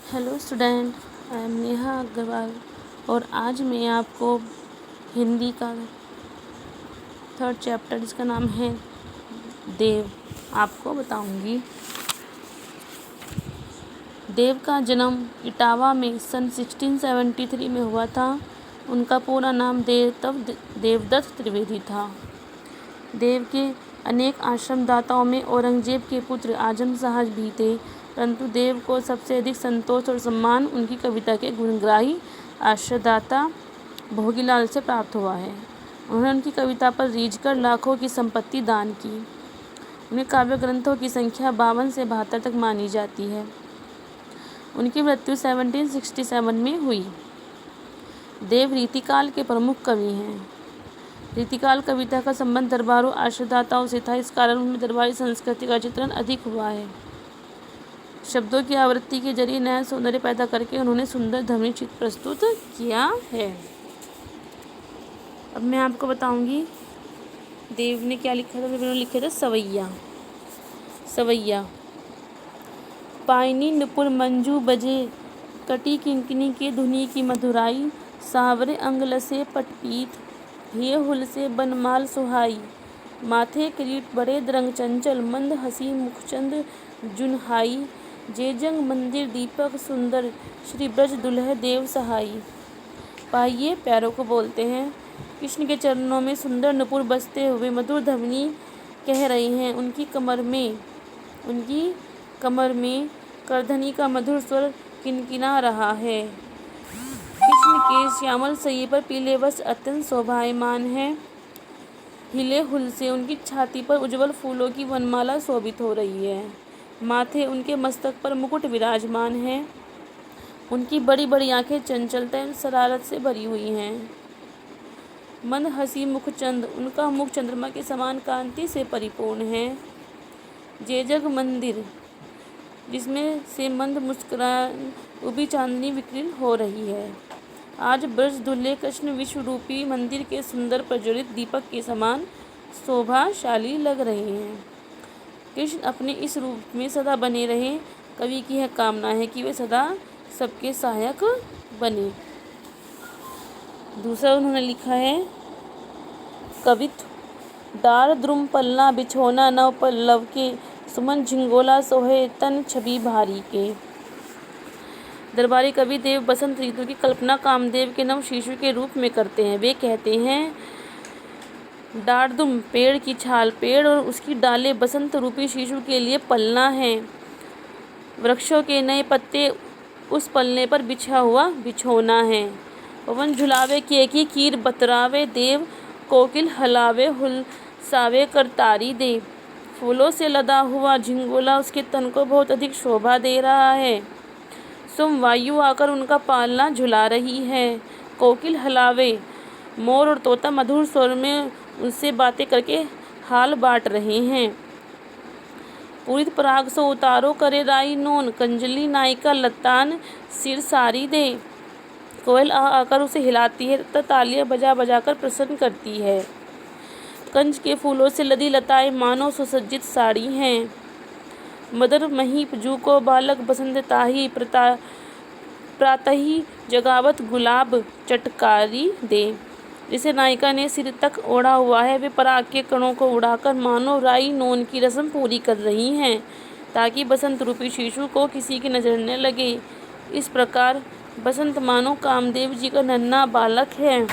Hello student, I am Neha Agarwal और आज मैं आपको हिंदी का थर्ड चैप्टर जिसका नाम है देव आपको बताऊंगी। देव का जन्म इटावा में सन 1673 में हुआ था। उनका पूरा नाम देवदत्त त्रिवेदी था। देव के अनेक आश्रमदाताओं में औरंगजेब के पुत्र आजम शाह भी थे, परंतु देव को सबसे अधिक संतोष और सम्मान उनकी कविता के गुणग्राही आश्रयदाता भोगीलाल से प्राप्त हुआ है। उन्होंने उनकी कविता पर रीझकर लाखों की संपत्ति दान की। उन्हें काव्य ग्रंथों की संख्या 52 से 72 तक मानी जाती है। उनकी मृत्यु 1767 में हुई। देव रीतिकाल के प्रमुख कवि हैं। रीतिकाल कविता का संबंध दरबारों आश्रयदाताओं से था, इस कारण उनमें दरबारी संस्कृति का चित्रण अधिक हुआ है। शब्दों की आवृत्ति के जरिए नया सौंदर्य पैदा करके उन्होंने सुंदर ध्वनि चित्र प्रस्तुत किया है। अब मैं आपको बताऊंगी देव ने क्या लिखा था। उन्होंने लिखा था सवैया। सवैया पायनी नुपुर मंजू बजे, कटी किंकिनी के धुनी की मधुराई, सावरे अंगल से पटपीत, हे हुल से बनमाल सुहाई, माथे किरीट बड़े द्रंग चंचल, मंद हसी मुखचंद जुनहाई, जे जंग मंदिर दीपक सुंदर, श्री ब्रज दुल्ह देव सहाई। पाइये प्यारों को बोलते हैं। कृष्ण के चरणों में सुंदर नुपुर बजते हुए मधुर ध्वनि कह रही हैं। उनकी कमर में करधनी का मधुर स्वर किनकिना रहा है। कृष्ण के श्यामल सैये पर पीले वस्त्र अत्यंत शोभायमान है। हिले हुल से उनकी छाती पर उज्जवल फूलों की वनमाला शोभित हो रही है। माथे उनके मस्तक पर मुकुट विराजमान है। उनकी बड़ी बड़ी आंखें चंचलता एवं शरारत से भरी हुई हैं। मंद हसी मुखचंद, उनका मुख चंद्रमा के समान कांति से परिपूर्ण है। जेजग मंदिर, जिसमें से मंद मुस्कुरान उभी चांदनी विकीर्ण हो रही है। आज ब्रज दुल्हे कृष्ण विश्व रूपी मंदिर के सुंदर प्रज्वलित दीपक के समान शोभाशाली लग रहे हैं। कृष्ण अपने इस रूप में सदा बने रहे। कवि की यह कामना है कि वे सदा सबके सहायक बने। दूसरा उन्होंने लिखा है कवित्व। डार द्रुम पल्ला बिछोना नव पल्लव के, सुमन झिंगोला सोहे तन छवि भारी के। दरबारी कवि देव बसंत ऋतु की कल्पना कामदेव के नव शिशु के रूप में करते हैं। वे कहते हैं डारदुम पेड़ की छाल, पेड़ और उसकी डालें बसंत रूपी शिशु के लिए पलना है। वृक्षों के नए पत्ते उस पलने पर बिछा हुआ बिछोना है। पवन झुलावे केकी कीर बतरावे, देव कोकिल हलावे हुलसावे करतारी दे। फूलों से लदा हुआ झिंगोला उसके तन को बहुत अधिक शोभा दे रहा है। सुम वायु आकर उनका पालना झुला रही है। कोकिल हलावे, मोर और तोता मधुर स्वर में उनसे बातें करके हाल बांट रहे हैं। पूरित पराग सो उतारो करे राई नोन, कंजली नायिका लतान सिर सारी दे। कोयल आकर उसे हिलाती है तथा तालियां बजा बजा कर प्रसन्न करती है। कंज के फूलों से लदी लताएं मानो सुसज्जित साड़ी हैं। मदर मही जू को बालक बसंत ताही, प्रातही जगावत गुलाब चटकारी दे। जिसे नायिका ने सिर तक ओढ़ा हुआ है, वे पराग के कणों को उड़ाकर मानो राई नोन की रस्म पूरी कर रही हैं, ताकि बसंत रूपी शिशु को किसी की नजर न लगे। इस प्रकार बसंत मानो कामदेव जी का नन्हा बालक है,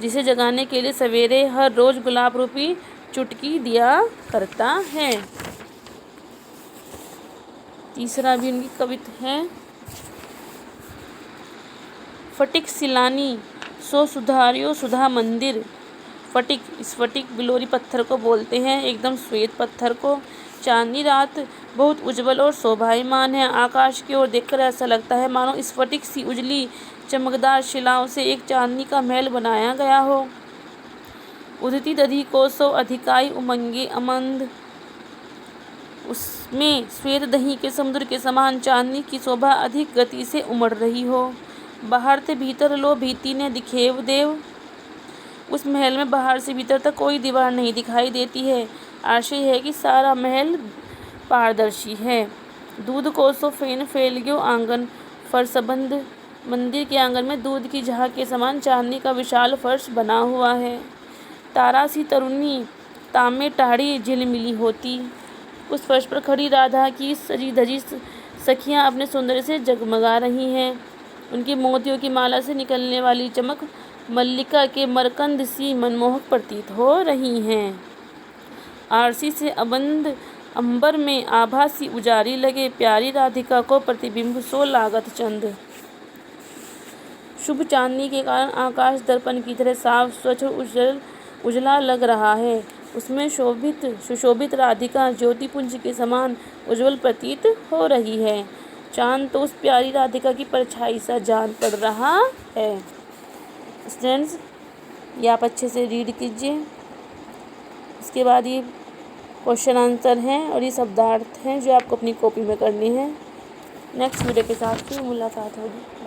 जिसे जगाने के लिए सवेरे हर रोज गुलाब रूपी चुटकी दिया करता है। तीसरा भी उनकी कविता है फटिक सिलानी सो सुधारियो सुधा मंदिर। फटिक, स्फटिक बिलोरी पत्थर को बोलते हैं, एकदम श्वेत पत्थर को। चांदनी रात बहुत उज्जवल और शोभायमान है। आकाश की ओर देखकर ऐसा लगता है मानो स्फटिक सी उजली चमकदार शिलाओं से एक चांदनी का महल बनाया गया हो। उदिति दधि को सो अधिकाई उमंगे अमंद, उसमें श्वेत दही के समुद्र के समान चांदनी की शोभा अधिक गति से उमड़ रही हो। बाहर से भीतर लो भीति ने दिखेव देव। उस महल में बाहर से भीतर तक कोई दीवार नहीं दिखाई देती है। आशय है कि सारा महल पारदर्शी है। दूध को सो फेन फैल गयो आंगन फर्शबंद। मंदिर के आंगन में दूध की झाग के समान चांदनी का विशाल फर्श बना हुआ है। तारा सी तरुणी तामे टाढ़ी झिलमिली होती। उस फर्श पर खड़ी राधा की सजी धजी सखियां अपने सौंदर्य से जगमगा रही हैं। उनकी मोतियों की माला से निकलने वाली चमक मल्लिका के मरकंद सी मनमोहक प्रतीत हो रही हैं। आरसी से अबंद अंबर में आभा सी उजारी लगे प्यारी राधिका को प्रतिबिंब सो लागत चंद। शुभ चांदनी के कारण आकाश दर्पण की तरह साफ स्वच्छ उजला लग रहा है। उसमें सुशोभित राधिका ज्योतिपुंज के समान उज्जवल प्रतीत हो रही है। चांद तो उस प्यारी राधिका की परछाई सा जान पड़ रहा है। स्टूडेंट्स, ये आप अच्छे से रीड कीजिए। इसके बाद ये क्वेश्चन आंसर हैं और ये शब्दार्थ हैं जो आपको अपनी कॉपी में करनी है। नेक्स्ट वीडियो के साथ फिर मुलाकात होगी।